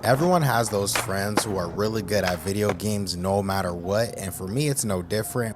Everyone has those friends who are really good at video games no matter what, and for me it's no different.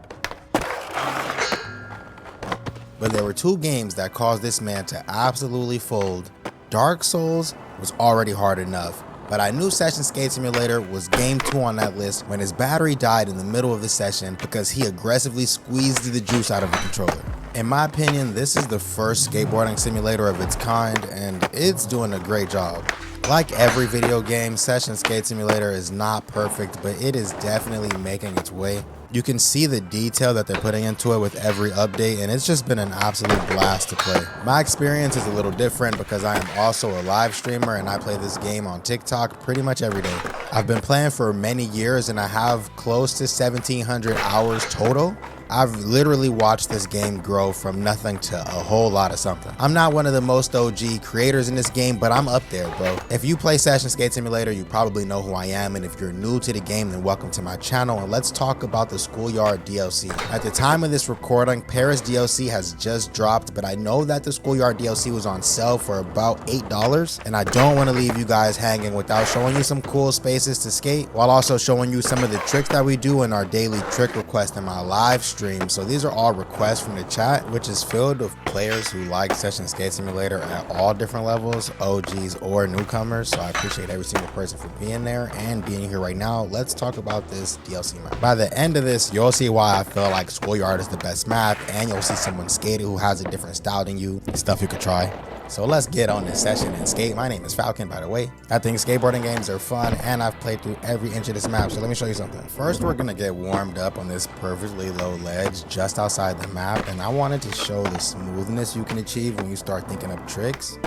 But there were two games that caused this man to absolutely fold. Dark Souls was already hard enough, but I knew Session Skate Simulator was game 2 on that list when his battery died in the middle of the session because he aggressively squeezed the juice out of the controller. In my opinion, this is the first skateboarding simulator of its kind, and it's doing a great job. Like every video game, Session Skate Simulator is not perfect, but it is definitely making its way. You can see the detail that they're putting into it with every update, and it's just been an absolute blast to play. My experience is a little different because I am also a live streamer and I play this game on TikTok pretty much every day. I've been playing for many years and I have close to 1,700 hours total. I've literally watched this game grow from nothing to a whole lot of something. I'm not one of the most OG creators in this game, but I'm up there, bro. If you play Session Skate Simulator, you probably know who I am, and if you're new to the game, then welcome to my channel, and let's talk about the Schoolyard DLC. At the time of this recording, Paris DLC has just dropped, but I know that the Schoolyard DLC was on sale for about $8, and I don't want to leave you guys hanging without showing you some cool spaces to skate, while also showing you some of the tricks that we do in our daily trick request in my live stream. So these are all requests from the chat, which is filled with players who like Session Skate Simulator at all different levels, OGs or newcomers. So I appreciate every single person for being there and being here right now. Let's talk about this DLC map. By the end of this, you'll see why I feel like Schoolyard is the best map, and you'll see someone skating who has a different style than you, stuff you could try. So let's get on this session and skate. My name is Falcon, by the way. I think skateboarding games are fun, and I've played through every inch of this map, so let me show you something. First, we're gonna get warmed up on this perfectly low ledge just outside the map, and I wanted to show the smoothness you can achieve when you start thinking up tricks.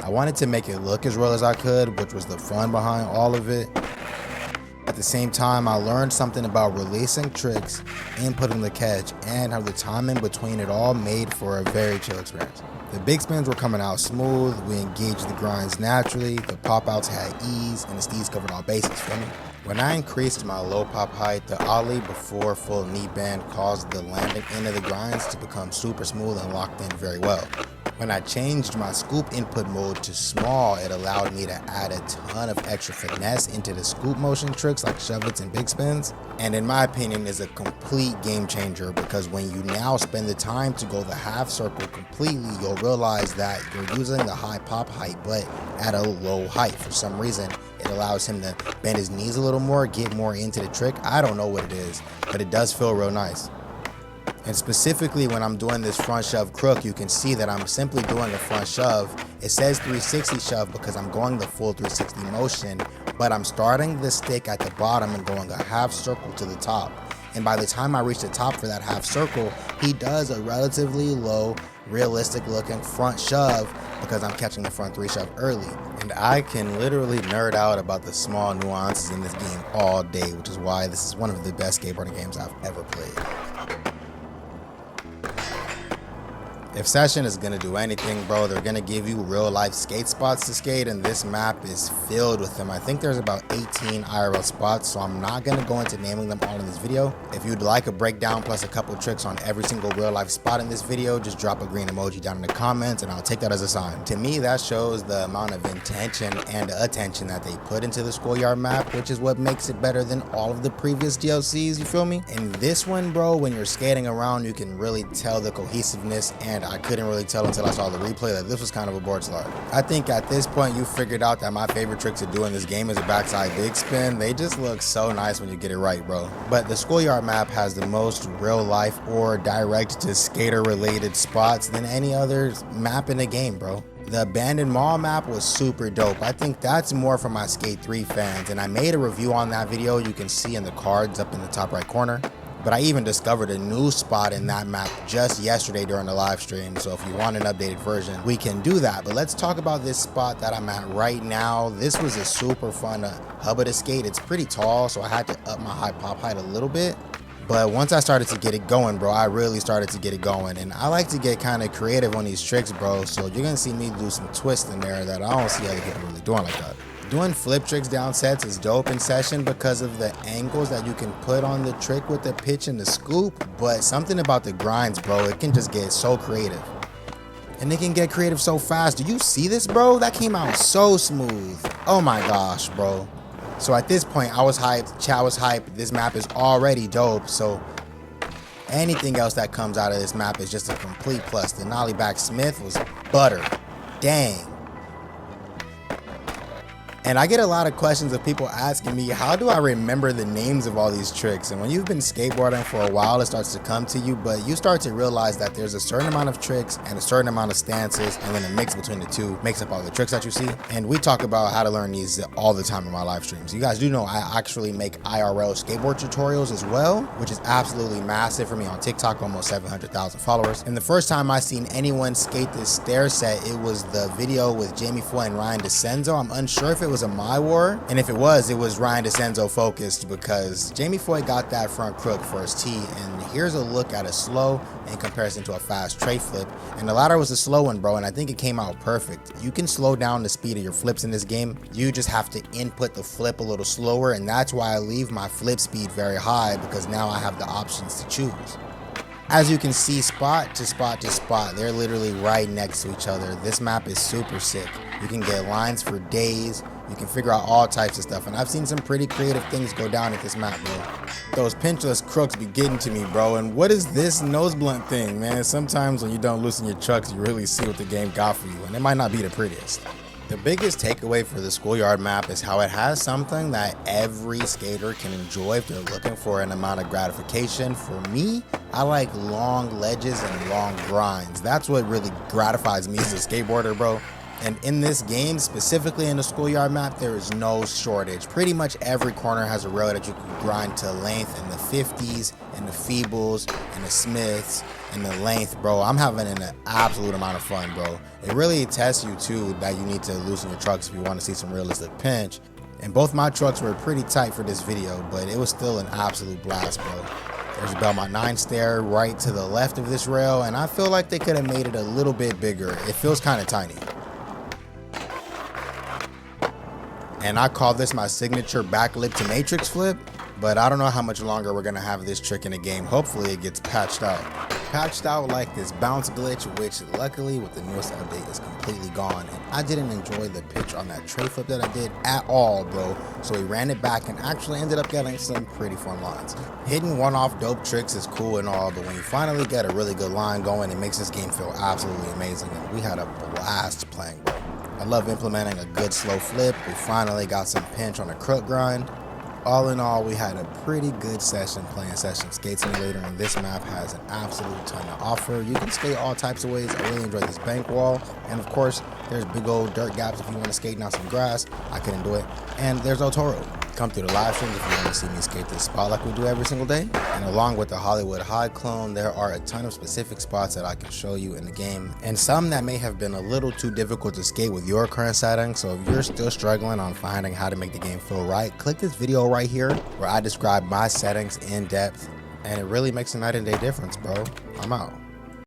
I wanted to make it look as real as I could, which was the fun behind all of it. At the same time, I learned something about releasing tricks, inputting the catch, and how the timing between it all made for a very chill experience. The big spins were coming out smooth, we engaged the grinds naturally, the pop outs had ease, and the steeds covered all bases, feel me? When I increased my low pop height, the ollie before full knee bend caused the landing into the grinds to become super smooth and locked in very well. When I changed my scoop input mode to small, it allowed me to add a ton of extra finesse into the scoop motion tricks like shove-its and big spins, and in my opinion is a complete game changer because when you now spend the time to go the half circle completely, you'll realize that you're using the high pop height but at a low height. For some reason, it allows him to bend his knees a little more, get more into the trick. I don't know what it is, but it does feel real nice. And specifically when I'm doing this front shove crook, you can see that I'm simply doing a front shove. It says 360 shove because I'm going the full 360 motion, but I'm starting the stick at the bottom and going a half circle to the top. And by the time I reach the top for that half circle, he does a relatively low, realistic looking front shove because I'm catching the front 3 shove early. And I can literally nerd out about the small nuances in this game all day, which is why this is one of the best skateboarding games I've ever played. If Session is gonna do anything, bro, they're gonna give you real life skate spots to skate, and this map is filled with them. I think there's about 18 IRL spots, so I'm not gonna go into naming them all in this video. If you'd like a breakdown plus a couple tricks on every single real life spot in this video, just drop a green emoji down in the comments and I'll take that as a sign. To me, that shows the amount of intention and attention that they put into the Schoolyard map, which is what makes it better than all of the previous DLCs, you feel me? In this one, bro, when you're skating around, you can really tell the cohesiveness, and I couldn't really tell until I saw the replay that this was kind of a board slide. I think at this point you figured out that my favorite trick to do in this game is a backside big spin. They just look so nice when you get it right, bro. But the Schoolyard map has the most real life or direct to skater related spots than any other map in the game, bro. The abandoned mall map was super dope. I think that's more for my Skate 3 fans, and I made a review on that video you can see in the cards up in the top right corner. But I even discovered a new spot in that map just yesterday during the live stream, so if you want an updated version, we can do that. But let's talk about this spot that I'm at right now. This was a super fun hubba to skate. It's pretty tall, so I had to up my high pop height a little bit. But once I started to get it going, bro, I really started to get it going. And I like to get kind of creative on these tricks, bro, so you're gonna see me do some twists in there that I don't see other people really doing like that. Doing flip tricks down sets is dope in Session because of the angles that you can put on the trick with the pitch and the scoop, but something about the grinds, bro, it can just get so creative. And they can get creative so fast. Do you see this, bro? That came out so smooth. Oh my gosh, bro. So at this point, I was hyped, chat was hyped. This map is already dope. So anything else that comes out of this map is just a complete plus. The Nollie back Smith was butter. Dang. And I get a lot of questions of people asking me, how do I remember the names of all these tricks? And when you've been skateboarding for a while, it starts to come to you, but you start to realize that there's a certain amount of tricks and a certain amount of stances, and then a mix between the two makes up all the tricks that you see. And we talk about how to learn these all the time in my live streams. You guys do know I actually make IRL skateboard tutorials as well, which is absolutely massive for me on TikTok, almost 700,000 followers. And the first time I seen anyone skate this stair set, it was the video with Jamie Foy and Ryan DeCenzo. I'm unsure if it was a My War, and if it was Ryan DeCenzo focused, because Jamie Foy got that front crook for his T. And here's a look at a slow in comparison to a fast tray flip, and the latter was a slow one, bro, and I think it came out perfect. You can slow down the speed of your flips in this game. You just have to input the flip a little slower, and that's why I leave my flip speed very high, because now I have the options to choose. As you can see, spot to spot to spot, they're literally right next to each other. This map is super sick. You can get lines for days. You can figure out all types of stuff, and I've seen some pretty creative things go down at this map, bro. Those pinchless crooks be getting to me, bro. And what is this nose blunt thing, man? Sometimes when you don't loosen your trucks, you really see what the game got for you, and it might not be the prettiest. The biggest takeaway for the Schoolyard map is how it has something that every skater can enjoy if they're looking for an amount of gratification. For me, I like long ledges and long grinds. That's what really gratifies me as a skateboarder, bro. And in this game, specifically in the Schoolyard map, there is no shortage. Pretty much every corner has a rail that you can grind to length in the 50s, and the feebles, and the Smiths, and the length, bro. I'm having an absolute amount of fun, bro. It really tests you too that you need to loosen your trucks if you want to see some realistic pinch. And both my trucks were pretty tight for this video, but it was still an absolute blast, bro. There's a Belmont 9 stair right to the left of this rail, and I feel like they could have made it a little bit bigger. It feels kind of tiny. And I call this my signature backlip to matrix flip, but I don't know how much longer we're gonna have this trick in the game. Hopefully it gets patched out. Patched out like this bounce glitch, which luckily with the newest update is completely gone. And I didn't enjoy the pitch on that tray flip that I did at all, bro. So we ran it back and actually ended up getting some pretty fun lines. Hitting one-off dope tricks is cool and all, but when you finally get a really good line going, it makes this game feel absolutely amazing. And we had a blast playing, bro. I love implementing a good slow flip. We finally got some pinch on a crook grind. All in all, we had a pretty good session playing Session Skate Simulator, and this map has an absolute ton to offer. You can skate all types of ways. I really enjoyed this bank wall, and of course, there's big old dirt gaps if you want to skate down some grass. I couldn't do it. And there's El Toro. Come through the live streams if you want to see me skate this spot like we do every single day. And along with the Hollywood High clone, there are a ton of specific spots that I can show you in the game, and some that may have been a little too difficult to skate with your current settings. So if you're still struggling on finding how to make the game feel right, click this video right here where I describe my settings in depth, and it really makes a night and day difference, bro. I'm out.